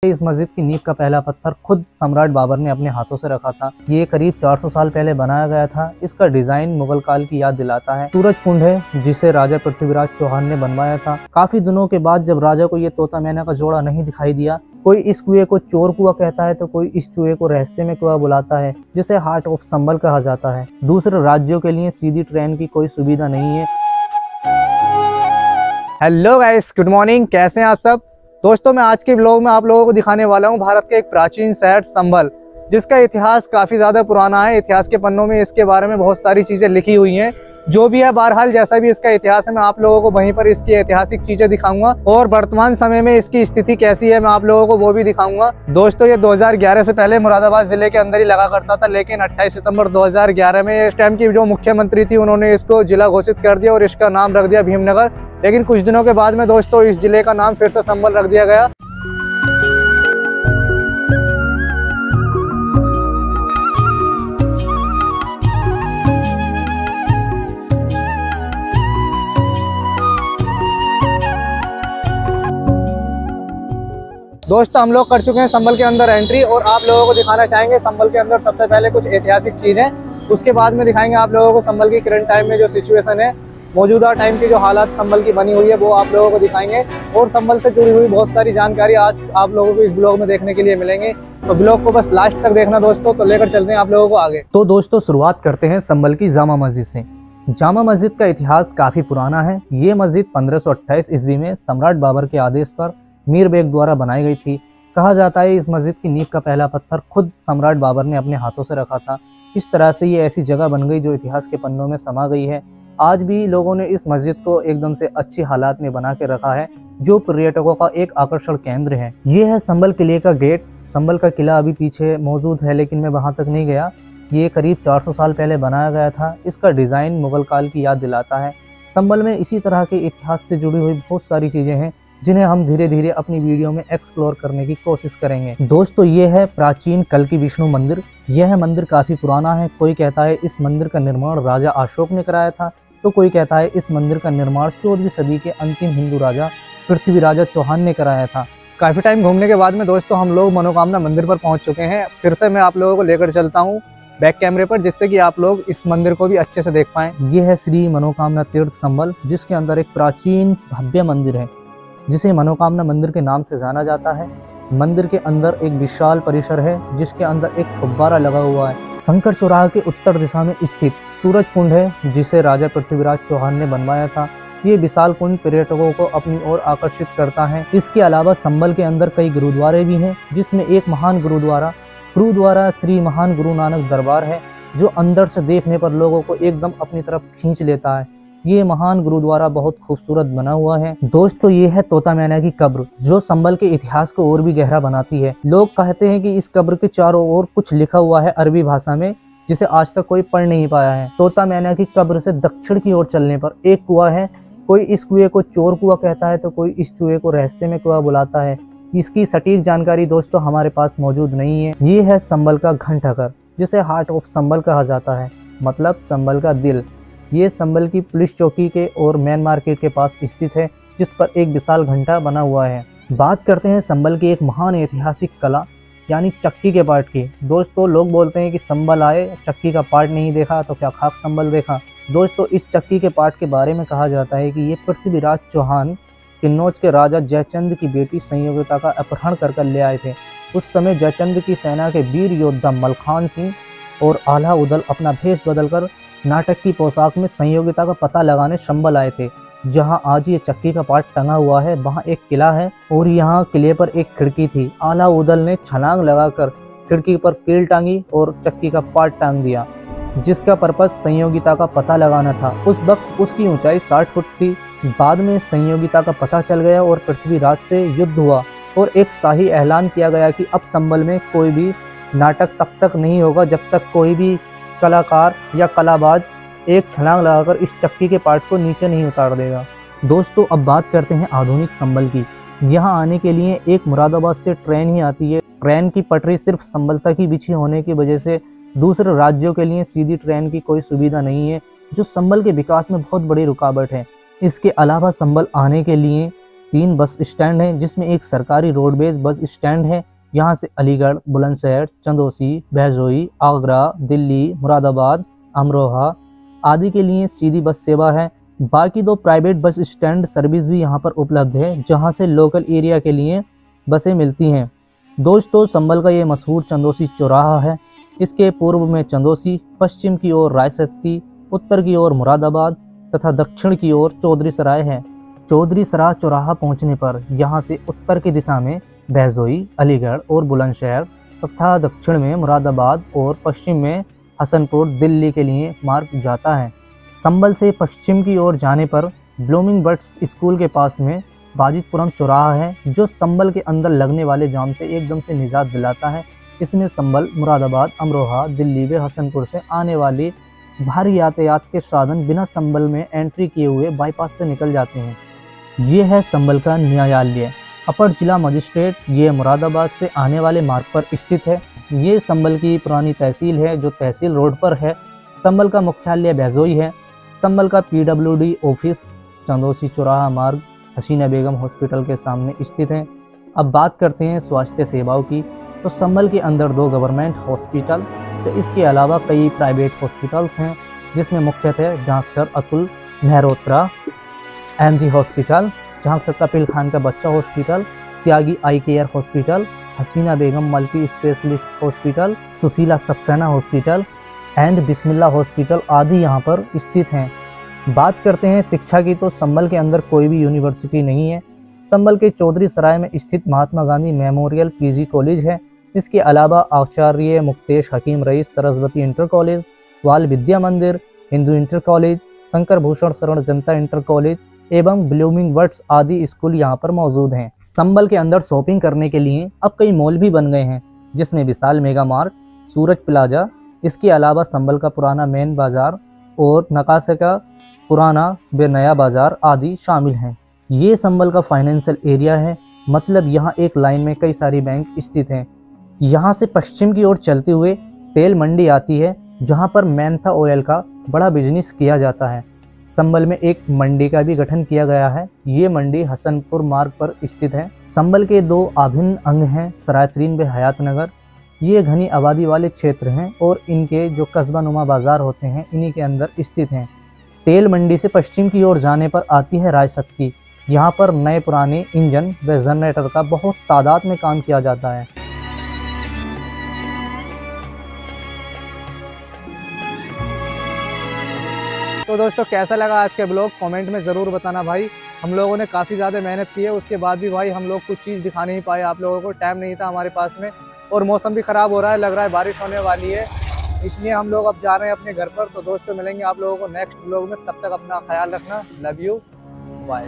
इस मस्जिद की नींव का पहला पत्थर खुद सम्राट बाबर ने अपने हाथों से रखा था। ये करीब 400 साल पहले बनाया गया था। इसका डिजाइन मुगल काल की याद दिलाता है। सूरज कुंड है जिसे राजा पृथ्वीराज चौहान ने बनवाया था। काफी दिनों के बाद जब राजा को ये तोता मैना का जोड़ा नहीं दिखाई दिया, कोई इस कुएं को चोर कुआं कहता है तो कोई इस कुएं को रहस्य में कुआं बुलाता है, जिसे हार्ट ऑफ संबल कहा जाता है। दूसरे राज्यों के लिए सीधी ट्रेन की कोई सुविधा नहीं है। Hello guys, good morning. कैसे हैं आप सब दोस्तों? मैं आज के ब्लॉग में आप लोगों को दिखाने वाला हूं भारत के एक प्राचीन शहर संभल, जिसका इतिहास काफ़ी ज़्यादा पुराना है। इतिहास के पन्नों में इसके बारे में बहुत सारी चीज़ें लिखी हुई हैं। जो भी है, बहरहाल जैसा भी इसका इतिहास है, मैं आप लोगों को वहीं पर इसकी ऐतिहासिक चीज़ें दिखाऊंगा और वर्तमान समय में इसकी स्थिति कैसी है मैं आप लोगों को वो भी दिखाऊंगा। दोस्तों, ये 2011 से पहले मुरादाबाद जिले के अंदर ही लगा करता था, लेकिन 28 सितंबर 2011 में इस टाइम की जो मुख्यमंत्री थी, उन्होंने इसको जिला घोषित कर दिया और इसका नाम रख दिया भीमनगर। लेकिन कुछ दिनों के बाद में दोस्तों इस जिले का नाम फिर से संभल रख दिया गया। दोस्तों, हम लोग कर चुके हैं संभल के अंदर एंट्री और आप लोगों को दिखाना चाहेंगे संभल के अंदर सबसे पहले कुछ ऐतिहासिक चीज़ें। उसके बाद में दिखाएंगे आप लोगों को संभल की करंट टाइम में जो सिचुएशन है, मौजूदा टाइम की जो हालात संभल की बनी हुई है, वो आप लोगों को दिखाएंगे। और संभल से जुड़ी हुई बहुत सारी जानकारी आज आप लोगों को इस ब्लॉग में देखने के लिए मिलेंगे, तो ब्लॉग को बस लास्ट तक देखना दोस्तों। तो लेकर चलते हैं आप लोगों को आगे। तो दोस्तों, शुरुआत करते हैं संभल की जामा मस्जिद से। जामा मस्जिद का इतिहास काफी पुराना है। ये मस्जिद 1528 ईस्वी में सम्राट बाबर के आदेश पर मीर बेग द्वारा बनाई गई थी। कहा जाता है इस मस्जिद की नींव का पहला पत्थर खुद सम्राट बाबर ने अपने हाथों से रखा था। इस तरह से ये ऐसी जगह बन गई जो इतिहास के पन्नों में समा गई है। आज भी लोगों ने इस मस्जिद को एकदम से अच्छी हालात में बना के रखा है, जो पर्यटकों का एक आकर्षण केंद्र है। ये है संभल किले का गेट। संभल का किला अभी पीछे मौजूद है, लेकिन मैं वहां तक नहीं गया। ये करीब 400 साल पहले बनाया गया था। इसका डिजाइन मुगल काल की याद दिलाता है। संभल में इसी तरह के इतिहास से जुड़ी हुई बहुत सारी चीजें हैं, जिन्हें हम धीरे धीरे अपनी वीडियो में एक्सप्लोर करने की कोशिश करेंगे। दोस्तों, ये है प्राचीन कल्की विष्णु मंदिर। यह मंदिर काफी पुराना है। कोई कहता है इस मंदिर का निर्माण राजा अशोक ने कराया था, तो कोई कहता है इस मंदिर का निर्माण 14वीं सदी के अंतिम हिंदू राजा पृथ्वीराज चौहान ने कराया था। काफी टाइम घूमने के बाद में दोस्तों हम लोग मनोकामना मंदिर पर पहुंच चुके हैं। फिर से मैं आप लोगों को लेकर चलता हूं बैक कैमरे पर, जिससे कि आप लोग इस मंदिर को भी अच्छे से देख पाएं। यह है श्री मनोकामना तीर्थ संभल, जिसके अंदर एक प्राचीन भव्य मंदिर है, जिसे मनोकामना मंदिर के नाम से जाना जाता है। मंदिर के अंदर एक विशाल परिसर है, जिसके अंदर एक फव्वारा लगा हुआ है। शंकर चौराहे के उत्तर दिशा में स्थित सूरज कुंड है, जिसे राजा पृथ्वीराज चौहान ने बनवाया था। ये विशाल कुंड पर्यटकों को अपनी ओर आकर्षित करता है। इसके अलावा संभल के अंदर कई गुरुद्वारे भी हैं, जिसमें एक महान गुरुद्वारा श्री महान गुरु नानक दरबार है, जो अंदर से देखने पर लोगों को एकदम अपनी तरफ खींच लेता है। ये महान गुरुद्वारा बहुत खूबसूरत बना हुआ है। दोस्तों, ये है तोता मैना की कब्र, जो संभल के इतिहास को और भी गहरा बनाती है। लोग कहते हैं कि इस कब्र के चारों ओर कुछ लिखा हुआ है अरबी भाषा में, जिसे आज तक कोई पढ़ नहीं पाया है। तोता मैना की कब्र से दक्षिण की ओर चलने पर एक कुआं है। कोई इस कुएं को चोर कुआं कहता है तो कोई इस कुएं को रहस्य में कुआं बुलाता है। इसकी सटीक जानकारी दोस्तों हमारे पास मौजूद नहीं है। ये है संभल का घंटाघर, जिसे हार्ट ऑफ संभल कहा जाता है, मतलब संभल का दिल। ये संभल की पुलिस चौकी के और मेन मार्केट के पास स्थित है, जिस पर एक विशाल घंटा बना हुआ है। बात करते हैं संभल की एक महान ऐतिहासिक कला, यानी चक्की के पार्ट की। दोस्तों, लोग बोलते हैं कि संभल आए, चक्की का पार्ट नहीं देखा तो क्या खाक संभल देखा। दोस्तों, इस चक्की के पार्ट के बारे में कहा जाता है कि ये पृथ्वीराज चौहान किन्नौज के राजा जयचंद की बेटी संयोगिता का अपहरण कर ले आए थे। उस समय जयचंद की सेना के वीर योद्धा मलखान सिंह और आला उदल अपना भेष बदलकर नाटक की पोशाक में संयोगिता का पता लगाने संभल आए थे। जहां आज ये चक्की का पार्ट टंगा हुआ है, वहां एक किला है और यहाँ किले पर एक खिड़की थी। आला उदल ने छलांग लगाकर खिड़की पर कील टांगी और चक्की का पार्ट टांग दिया, जिसका पर्पस संयोगिता का पता लगाना था। उस वक्त उसकी ऊंचाई 60 फुट थी। बाद में संयोगिता का पता चल गया और पृथ्वीराज से युद्ध हुआ और एक शाही ऐलान किया गया कि अब संभल में कोई भी नाटक तब तक नहीं होगा जब तक कोई भी कलाकार या कलाबाज एक छलांग लगाकर इस चक्की के पार्ट को नीचे नहीं उतार देगा। दोस्तों, अब बात करते हैं आधुनिक संभल की। यहाँ आने के लिए एक मुरादाबाद से ट्रेन ही आती है। ट्रेन की पटरी सिर्फ संभल तक ही बिछी होने की वजह से दूसरे राज्यों के लिए सीधी ट्रेन की कोई सुविधा नहीं है, जो संभल के विकास में बहुत बड़ी रुकावट है। इसके अलावा संभल आने के लिए 3 बस स्टैंड हैं, जिसमें एक सरकारी रोडवेज बस स्टैंड है। यहाँ से अलीगढ़, बुलंदशहर, चंदौसी, बहजोई, आगरा, दिल्ली, मुरादाबाद, अमरोहा आदि के लिए सीधी बस सेवा है। बाकी 2 प्राइवेट बस स्टैंड सर्विस भी यहाँ पर उपलब्ध है, जहाँ से लोकल एरिया के लिए बसें मिलती हैं। दोस्तों, संभल का ये मशहूर चंदौसी चौराहा है। इसके पूर्व में चंदौसी, पश्चिम की ओर रायसती, उत्तर की ओर मुरादाबाद तथा दक्षिण की ओर चौधरी सराय है। चौधरी सराय चौराहा पहुंचने पर यहाँ से उत्तर की दिशा में बहजोई, अलीगढ़ और बुलंदशहर तथा दक्षिण में मुरादाबाद और पश्चिम में हसनपुर दिल्ली के लिए मार्ग जाता है। संभल से पश्चिम की ओर जाने पर ब्लूमिंग बर्ड्स स्कूल के पास में बाजितपुरम चौराहा है, जो संभल के अंदर लगने वाले जाम से एकदम से निजात दिलाता है। इसमें संभल, मुरादाबाद, अमरोहा, दिल्ली व हसनपुर से आने वाली भारी यातायात के साधन बिना संभल में एंट्री किए हुए बाईपास से निकल जाते हैं। ये है संभल का न्यायालय। अपर जिला मजिस्ट्रेट ये मुरादाबाद से आने वाले मार्ग पर स्थित है। ये संभल की पुरानी तहसील है, जो तहसील रोड पर है। संभल का मुख्यालय बहजोई है। संभल का PWD ऑफिस चंदौसी चौराहा मार्ग हसीना बेगम हॉस्पिटल के सामने स्थित है। अब बात करते हैं स्वास्थ्य सेवाओं की। तो संभल के अंदर 2 गवर्नमेंट हॉस्पिटल, तो इसके अलावा कई प्राइवेट हॉस्पिटल्स हैं, जिसमें मुख्यतः doctor Atul Mehrotra MG hospital, जहाँ तक कपिल खान का बच्चा hospital, Tyagi I care hospital, Hasina Begum multi specialist hospital, Sushila Saxena hospital and Bismillah hospital आदि यहाँ पर स्थित हैं। बात करते हैं शिक्षा की, तो संभल के अंदर कोई भी यूनिवर्सिटी नहीं है। संभल के चौधरी सराय में स्थित Mahatma Gandhi memorial PG college है। इसके अलावा आचार्य मुक्तेश हकीम रईस सरस्वती इंटर कॉलेज, वाल विद्या मंदिर, हिंदू इंटर कॉलेज, शंकर भूषण शरण जनता इंटर कॉलेज एवं ब्लूमिंग बर्ड्स आदि स्कूल यहाँ पर मौजूद हैं। संभल के अंदर शॉपिंग करने के लिए अब कई मॉल भी बन गए हैं, जिसमें विशाल मेगा मार्ट, सूरज प्लाजा, इसके अलावा संभल का पुराना मेन बाजार और नकाशे का पुराना व नया बाजार आदि शामिल हैं। ये संभल का फाइनेंशियल एरिया है, मतलब यहाँ एक लाइन में कई सारी बैंक स्थित हैं। यहाँ से पश्चिम की ओर चलते हुए तेल मंडी आती है, जहाँ पर मेंथा ऑयल का बड़ा बिजनेस किया जाता है। संभल में एक मंडी का भी गठन किया गया है। ये मंडी हसनपुर मार्ग पर स्थित है। संभल के 2 अभिन्न अंग हैं, सरायतरीन व हयात नगर। ये घनी आबादी वाले क्षेत्र हैं और इनके जो कस्बा नुमा बाजार होते हैं, इन्हीं के अंदर स्थित हैं। तेल मंडी से पश्चिम की ओर जाने पर आती है रायसती। यहाँ पर नए पुराने इंजन व जनरेटर का बहुत तादाद में काम किया जाता है। तो दोस्तों, कैसा लगा आज के ब्लॉग कमेंट में ज़रूर बताना भाई। हम लोगों ने काफ़ी ज़्यादा मेहनत की है, उसके बाद भी भाई हम लोग कुछ चीज़ दिखा नहीं पाए आप लोगों को, टाइम नहीं था हमारे पास में, और मौसम भी ख़राब हो रहा है, लग रहा है बारिश होने वाली है, इसलिए हम लोग अब जा रहे हैं अपने घर पर। तो दोस्तों, मिलेंगे आप लोगों को नेक्स्ट ब्लॉग में, तब तक अपना ख्याल रखना। Love you, bye.